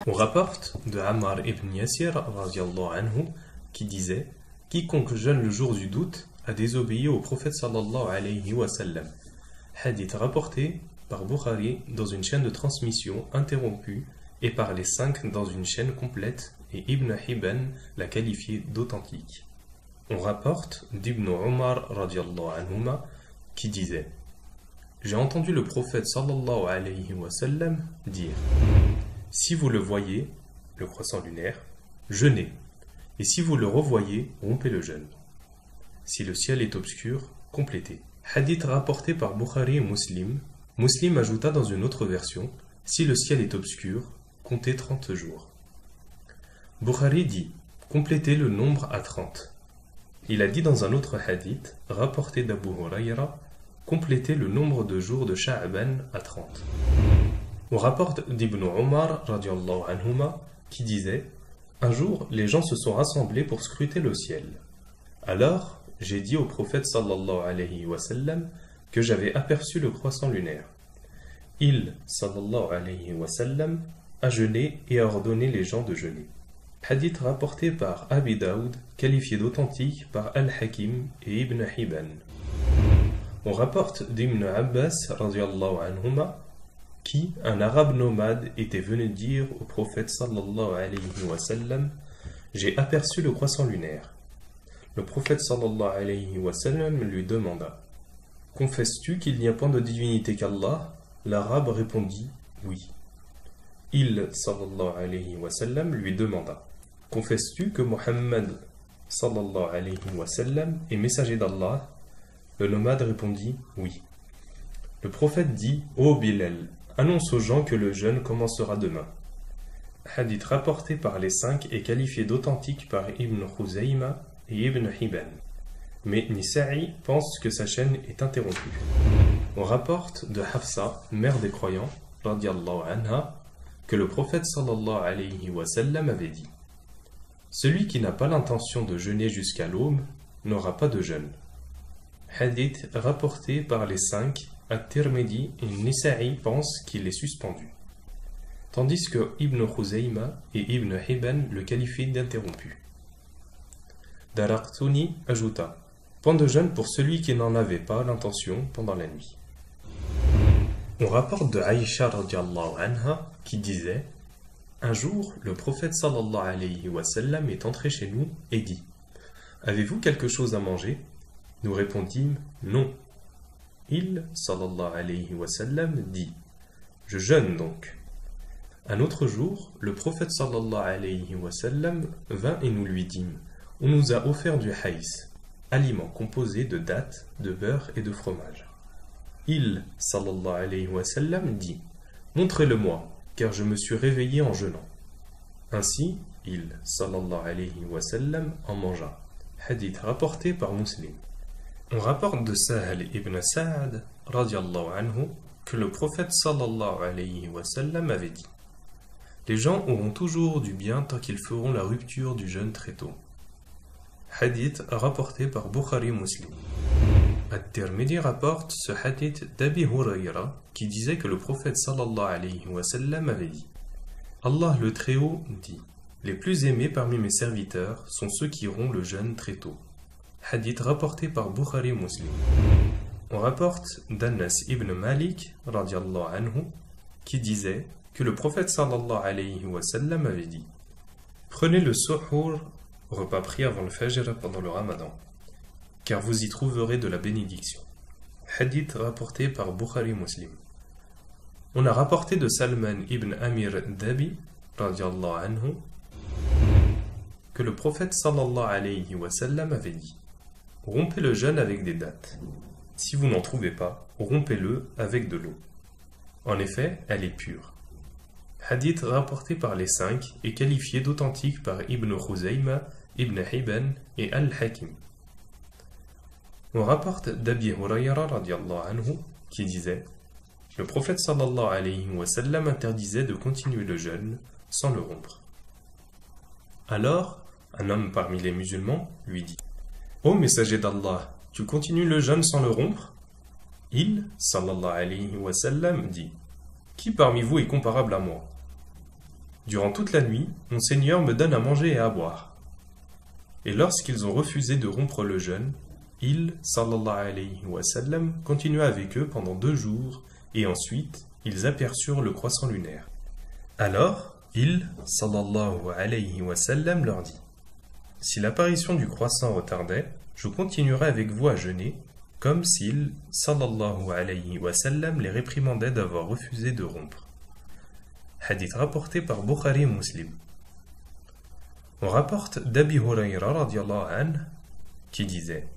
On rapporte de Ammar ibn Yasir radiallahu anhu qui disait: quiconque jeûne le jour du doute a désobéi au prophète sallallahu alayhi wa sallam. Hadith rapporté par Bukhari dans une chaîne de transmission interrompue et par les 5 dans une chaîne complète, et Ibn Hibban l'a qualifié d'authentique. On rapporte d'Ibn Umar radiallahu anhuma qui disait: j'ai entendu le prophète sallallahu alayhi wa sallam dire: si vous le voyez, le croissant lunaire, jeûnez, et si vous le revoyez, rompez le jeûne. Si le ciel est obscur, complétez. Hadith rapporté par Bukhari et Muslim. Muslim ajouta dans une autre version: si le ciel est obscur, comptez 30 jours. Bukhari dit: complétez le nombre à 30. Il a dit dans un autre hadith, rapporté d'Abu Hurayra: complétez le nombre de jours de Sha'ban à 30. On rapporte d'Ibn Umar radiallahu anhuma qui disait: un jour, les gens se sont rassemblés pour scruter le ciel. Alors, j'ai dit au prophète sallallahu alayhi wa sallam que j'avais aperçu le croissant lunaire. Il, sallallahu alayhi wa sallam, a jeûné et a ordonné les gens de jeûner. Hadith rapporté par Abi Daoud, qualifié d'authentique par Al-Hakim et Ibn Hibban. On rapporte d'Ibn Abbas radiallahu anhuma qui, un arabe nomade, était venu dire au prophète sallallahu alayhi wa sallam: j'ai aperçu le croissant lunaire. Le prophète sallallahu alayhi wa sallam lui demanda: confesses-tu qu'il n'y a point de divinité qu'Allah? L'arabe répondit: oui. Il sallallahu alayhi wa sallam lui demanda: confesses-tu que Muhammad sallallahu alayhi wa sallam est messager d'Allah? Le nomade répondit: oui. Le prophète dit: ô Bilal, annonce aux gens que le jeûne commencera demain. Hadith rapporté par les 5 et qualifié d'authentique par Ibn Khuzayma et Ibn Hibban. Mais Nisa'i pense que sa chaîne est interrompue. On rapporte de Hafsa, mère des croyants, radiallahu anha, que le prophète sallallahu alayhi wa sallam avait dit: celui qui n'a pas l'intention de jeûner jusqu'à l'aube n'aura pas de jeûne. Hadith rapporté par les 5, At-Tirmidhi et Nisa'i pensent qu'il est suspendu, tandis que Ibn Khuzayma et Ibn Hibban le qualifient d'interrompu. Daraqtuni ajouta: point de jeûne pour celui qui n'en avait pas l'intention pendant la nuit. On rapporte de Aïcha radiallahu anha qui disait: un jour, le prophète sallallahu alayhi wa sallam est entré chez nous et dit: avez-vous quelque chose à manger? Nous répondîmes: non. Il, sallallahu alayhi wa sallam, dit: je jeûne donc. Un autre jour, le prophète sallallahu alayhi wa sallam vint et nous lui dîmes: on nous a offert du haïs, aliment composé de dattes, de beurre et de fromage. Il, sallallahu alayhi wa sallam, dit: montrez-le-moi, car je me suis réveillé en jeûnant. Ainsi, il, sallallahu alayhi wa sallam, en mangea. Hadith rapporté par Muslim. On rapporte de Sahal ibn Sa'ad radiallahu anhu que le prophète sallallahu alayhi wa sallam avait dit: les gens auront toujours du bien tant qu'ils feront la rupture du jeûne très tôt. Hadith rapporté par Bukhari Muslim. At-Tirmidhi rapporte ce hadith d'Abi Hurayra qui disait que le prophète sallallahu alayhi wa sallam avait dit: Allah le Très-Haut dit: les plus aimés parmi mes serviteurs sont ceux qui auront le jeûne très tôt. Hadith rapporté par Bukhari Muslim. On rapporte d'Anas ibn Malik radiallahu anhu qui disait que le prophète sallallahu alayhi wa sallam avait dit: prenez le suhour, repas pris avant le fajr pendant le ramadan, car vous y trouverez de la bénédiction. Hadith rapporté par Bukhari Muslim. On a rapporté de Salman ibn Amir Dabi radiallahu anhu que le prophète sallallahu alayhi wa sallam avait dit: rompez le jeûne avec des dattes. Si vous n'en trouvez pas, rompez-le avec de l'eau. En effet, elle est pure. Hadith rapporté par les 5 et qualifié d'authentique par Ibn Khuzayma, Ibn Hibban et Al-Hakim. On rapporte d'Abi Hurayra radiallahu anhu qui disait: le prophète sallallahu alayhi wa sallam interdisait de continuer le jeûne sans le rompre. Alors, un homme parmi les musulmans lui dit: ô messager d'Allah, tu continues le jeûne sans le rompre? Il, sallallahu alayhi wa sallam, dit: qui parmi vous est comparable à moi? Durant toute la nuit, mon Seigneur me donne à manger et à boire. Et lorsqu'ils ont refusé de rompre le jeûne, il, sallallahu alayhi wa sallam, continua avec eux pendant 2 jours, et ensuite, ils aperçurent le croissant lunaire. Alors, il, sallallahu alayhi wa sallam, leur dit: si l'apparition du croissant retardait, je continuerai avec vous à jeûner, comme s'il, sallallahu alayhi wa sallam, les réprimandait d'avoir refusé de rompre. Hadith rapporté par Bukhari et Muslim. On rapporte d'Abi Hurayra radiallahu anhu qui disait: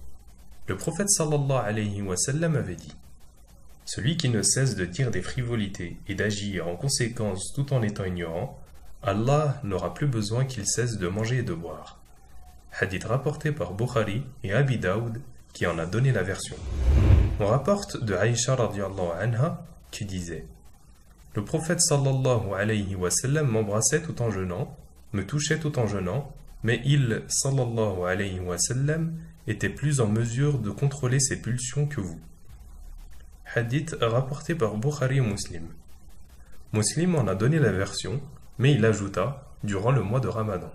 le prophète sallallahu alayhi wa sallam avait dit: celui qui ne cesse de dire des frivolités et d'agir en conséquence tout en étant ignorant, Allah n'aura plus besoin qu'il cesse de manger et de boire. Hadith rapporté par Bukhari et Abi Daoud qui en a donné la version. On rapporte de Aïcha radiallahu anha qui disait: le prophète sallallahu alayhi wa sallam m'embrassait tout en jeûnant, me touchait tout en jeûnant, mais il, sallallahu alayhi wa sallam, était plus en mesure de contrôler ses pulsions que vous. Hadith rapporté par Bukhari et Muslim. Muslim en a donné la version, mais il ajouta: durant le mois de Ramadan.